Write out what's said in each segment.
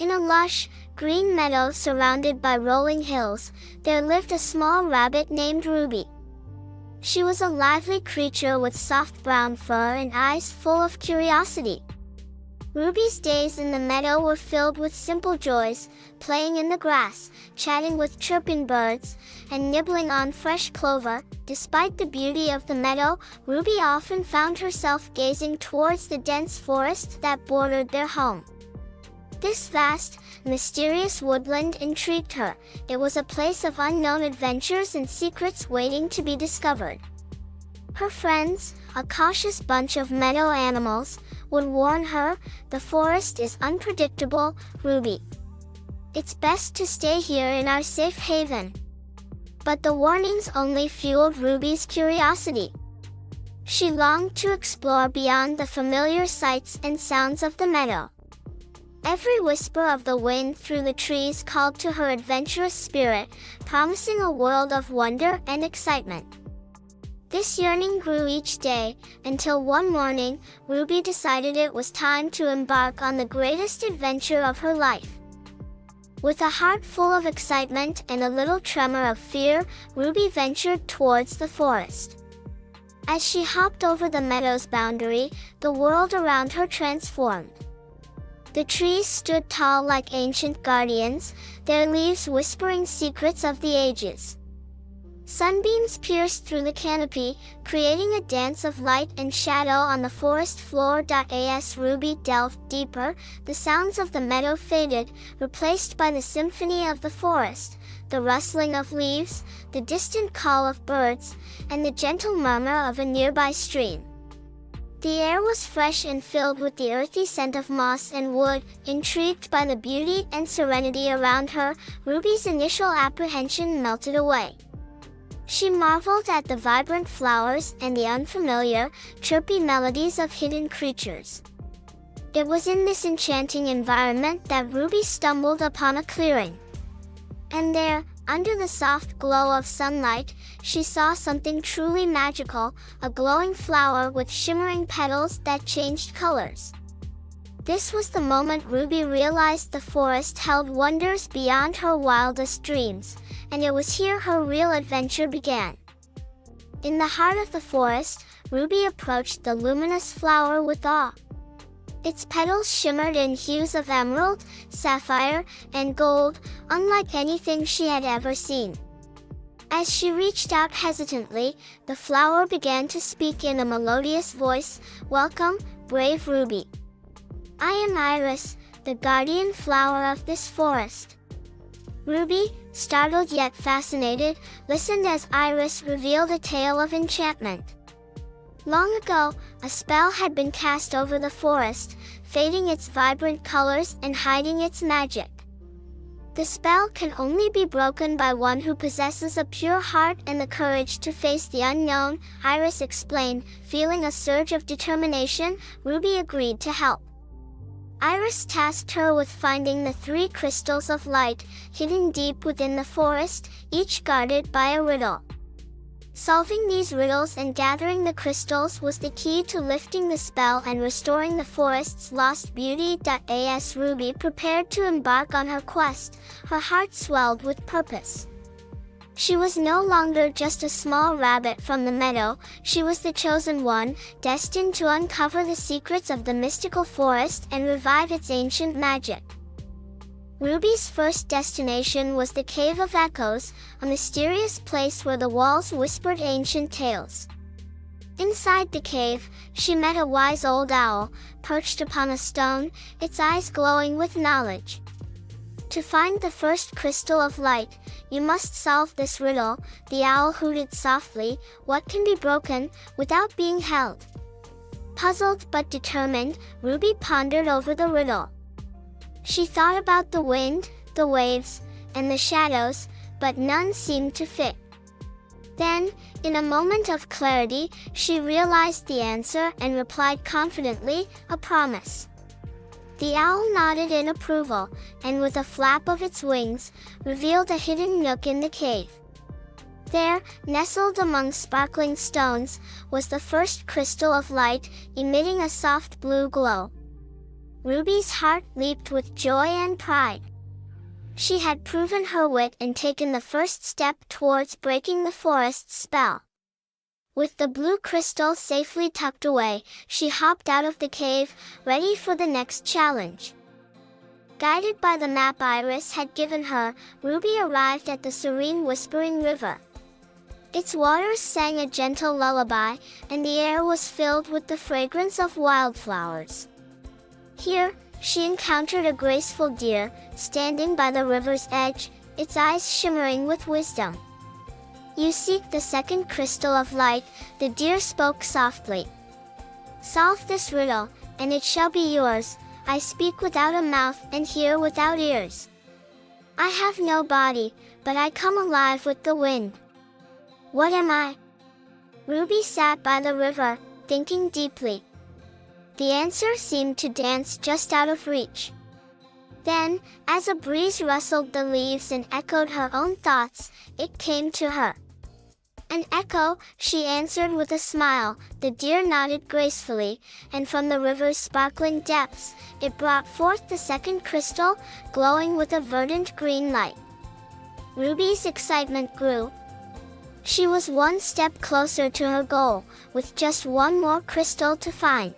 In a lush, green meadow surrounded by rolling hills, there lived a small rabbit named Ruby. She was a lively creature with soft brown fur and eyes full of curiosity. Ruby's days in the meadow were filled with simple joys, playing in the grass, chatting with chirping birds, and nibbling on fresh clover. Despite the beauty of the meadow, Ruby often found herself gazing towards the dense forest that bordered their home. This vast, mysterious woodland intrigued her. It was a place of unknown adventures and secrets waiting to be discovered. Her friends, a cautious bunch of meadow animals, would warn her, "The forest is unpredictable, Ruby. It's best to stay here in our safe haven." But the warnings only fueled Ruby's curiosity. She longed to explore beyond the familiar sights and sounds of the meadow. Every whisper of the wind through the trees called to her adventurous spirit, promising a world of wonder and excitement. This yearning grew each day, until one morning, Ruby decided it was time to embark on the greatest adventure of her life. With a heart full of excitement and a little tremor of fear, Ruby ventured towards the forest. As she hopped over the meadow's boundary, the world around her transformed. The trees stood tall like ancient guardians, their leaves whispering secrets of the ages. Sunbeams pierced through the canopy, creating a dance of light and shadow on the forest floor. As Ruby delved deeper, the sounds of the meadow faded, replaced by the symphony of the forest, the rustling of leaves, the distant call of birds, and the gentle murmur of a nearby stream. The air was fresh and filled with the earthy scent of moss and wood. Intrigued by the beauty and serenity around her, Ruby's initial apprehension melted away. She marveled at the vibrant flowers and the unfamiliar, chirpy melodies of hidden creatures. It was in this enchanting environment that Ruby stumbled upon a clearing. And there, under the soft glow of sunlight, she saw something truly magical, a glowing flower with shimmering petals that changed colors. This was the moment Ruby realized the forest held wonders beyond her wildest dreams, and it was here her real adventure began. In the heart of the forest, Ruby approached the luminous flower with awe. Its petals shimmered in hues of emerald, sapphire, and gold, unlike anything she had ever seen. As she reached out hesitantly, the flower began to speak in a melodious voice, "Welcome, brave Ruby. I am Iris, the guardian flower of this forest." Ruby, startled yet fascinated, listened as Iris revealed a tale of enchantment. Long ago, a spell had been cast over the forest, fading its vibrant colors and hiding its magic. The spell can only be broken by one who possesses a pure heart and the courage to face the unknown, Iris explained. Feeling a surge of determination, Ruby agreed to help. Iris tasked her with finding the 3 crystals of light, hidden deep within the forest, each guarded by a riddle. Solving these riddles and gathering the crystals was the key to lifting the spell and restoring the forest's lost beauty. As Ruby prepared to embark on her quest, her heart swelled with purpose. She was no longer just a small rabbit from the meadow, she was the chosen one, destined to uncover the secrets of the mystical forest and revive its ancient magic. Ruby's first destination was the Cave of Echoes, a mysterious place where the walls whispered ancient tales. Inside the cave, she met a wise old owl, perched upon a stone, its eyes glowing with knowledge. "To find the first crystal of light, you must solve this riddle," the owl hooted softly. "What can be broken, without being held?" Puzzled but determined, Ruby pondered over the riddle. She thought about the wind, the waves, and the shadows, but none seemed to fit. Then, in a moment of clarity, she realized the answer and replied confidently, "A promise." The owl nodded in approval, and with a flap of its wings, revealed a hidden nook in the cave. There, nestled among sparkling stones, was the first crystal of light, emitting a soft blue glow. Ruby's heart leaped with joy and pride. She had proven her wit and taken the first step towards breaking the forest's spell. With the blue crystal safely tucked away, she hopped out of the cave, ready for the next challenge. Guided by the map Iris had given her, Ruby arrived at the serene Whispering River. Its waters sang a gentle lullaby, and the air was filled with the fragrance of wildflowers. Here, she encountered a graceful deer, standing by the river's edge, its eyes shimmering with wisdom. "You seek the second crystal of light," the deer spoke softly. "Solve this riddle, and it shall be yours. I speak without a mouth and hear without ears. I have no body, but I come alive with the wind. What am I?" Ruby sat by the river, thinking deeply. The answer seemed to dance just out of reach. Then, as a breeze rustled the leaves and echoed her own thoughts, it came to her. "An echo," she answered with a smile. The deer nodded gracefully, and from the river's sparkling depths, it brought forth the second crystal, glowing with a verdant green light. Ruby's excitement grew. She was one step closer to her goal, with just one more crystal to find.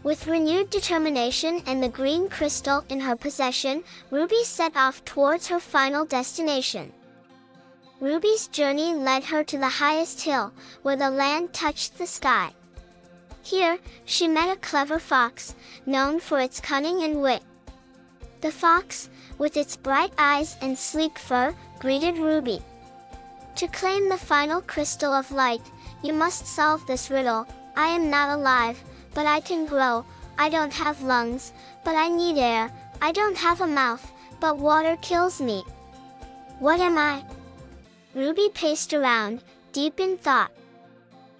With renewed determination and the green crystal in her possession, Ruby set off towards her final destination. Ruby's journey led her to the highest hill, where the land touched the sky. Here, she met a clever fox, known for its cunning and wit. The fox, with its bright eyes and sleek fur, greeted Ruby. "To claim the final crystal of light, you must solve this riddle. I am not alive, but I can grow. I don't have lungs, but I need air. I don't have a mouth, but water kills me. What am I?" Ruby paced around, deep in thought.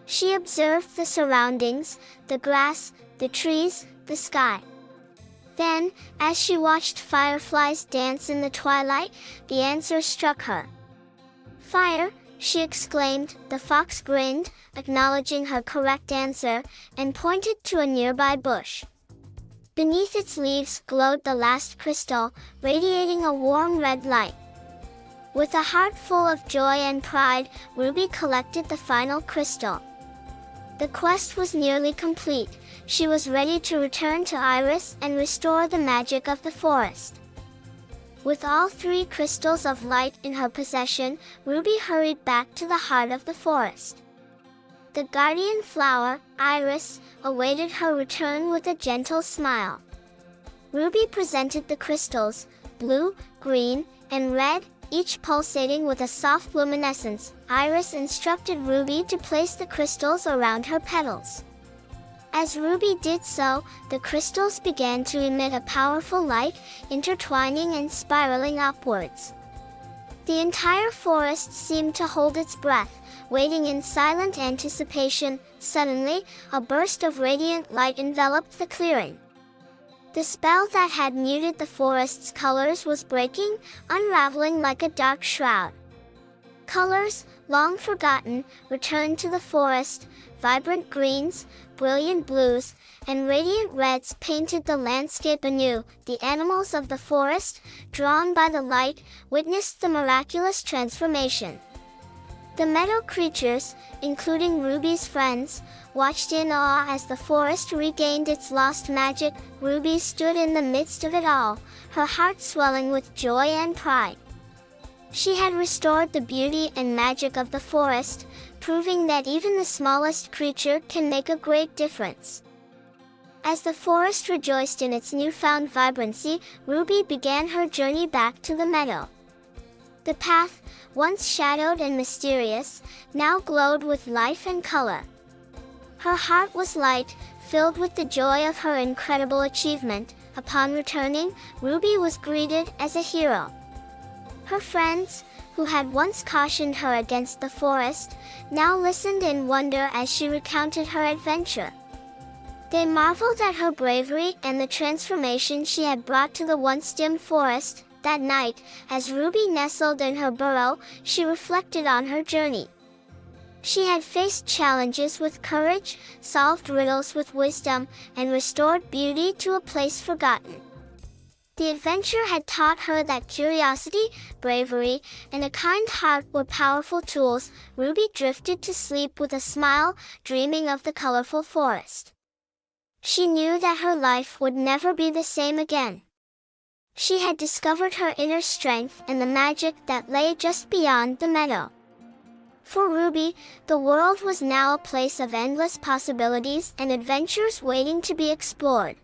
She observed the surroundings, the grass, the trees, the sky. Then, as she watched fireflies dance in the twilight, the answer struck her. "Fire," she exclaimed. The fox grinned, acknowledging her correct answer, and pointed to a nearby bush. Beneath its leaves glowed the last crystal, radiating a warm red light. With a heart full of joy and pride, Ruby collected the final crystal. The quest was nearly complete. She was ready to return to Iris and restore the magic of the forest. With all 3 crystals of light in her possession, Ruby hurried back to the heart of the forest. The guardian flower, Iris, awaited her return with a gentle smile. Ruby presented the crystals, blue, green, and red, each pulsating with a soft luminescence. Iris instructed Ruby to place the crystals around her petals. As Ruby did so, the crystals began to emit a powerful light, intertwining and spiraling upwards. The entire forest seemed to hold its breath, waiting in silent anticipation. Suddenly, a burst of radiant light enveloped the clearing. The spell that had muted the forest's colors was breaking, unraveling like a dark shroud. Colors, long forgotten, returned to the forest. Vibrant greens, brilliant blues, and radiant reds painted the landscape anew. The animals of the forest, drawn by the light, witnessed the miraculous transformation. The meadow creatures, including Ruby's friends, watched in awe as the forest regained its lost magic. Ruby stood in the midst of it all, her heart swelling with joy and pride. She had restored the beauty and magic of the forest, proving that even the smallest creature can make a great difference. As the forest rejoiced in its newfound vibrancy, Ruby began her journey back to the meadow. The path, once shadowed and mysterious, now glowed with life and color. Her heart was light, filled with the joy of her incredible achievement. Upon returning, Ruby was greeted as a hero. Her friends, who had once cautioned her against the forest, now listened in wonder as she recounted her adventure. They marveled at her bravery and the transformation she had brought to the once dim forest. That night, as Ruby nestled in her burrow, she reflected on her journey. She had faced challenges with courage, solved riddles with wisdom, and restored beauty to a place forgotten. The adventure had taught her that curiosity, bravery, and a kind heart were powerful tools. Ruby drifted to sleep with a smile, dreaming of the colorful forest. She knew that her life would never be the same again. She had discovered her inner strength and the magic that lay just beyond the meadow. For Ruby, the world was now a place of endless possibilities and adventures waiting to be explored.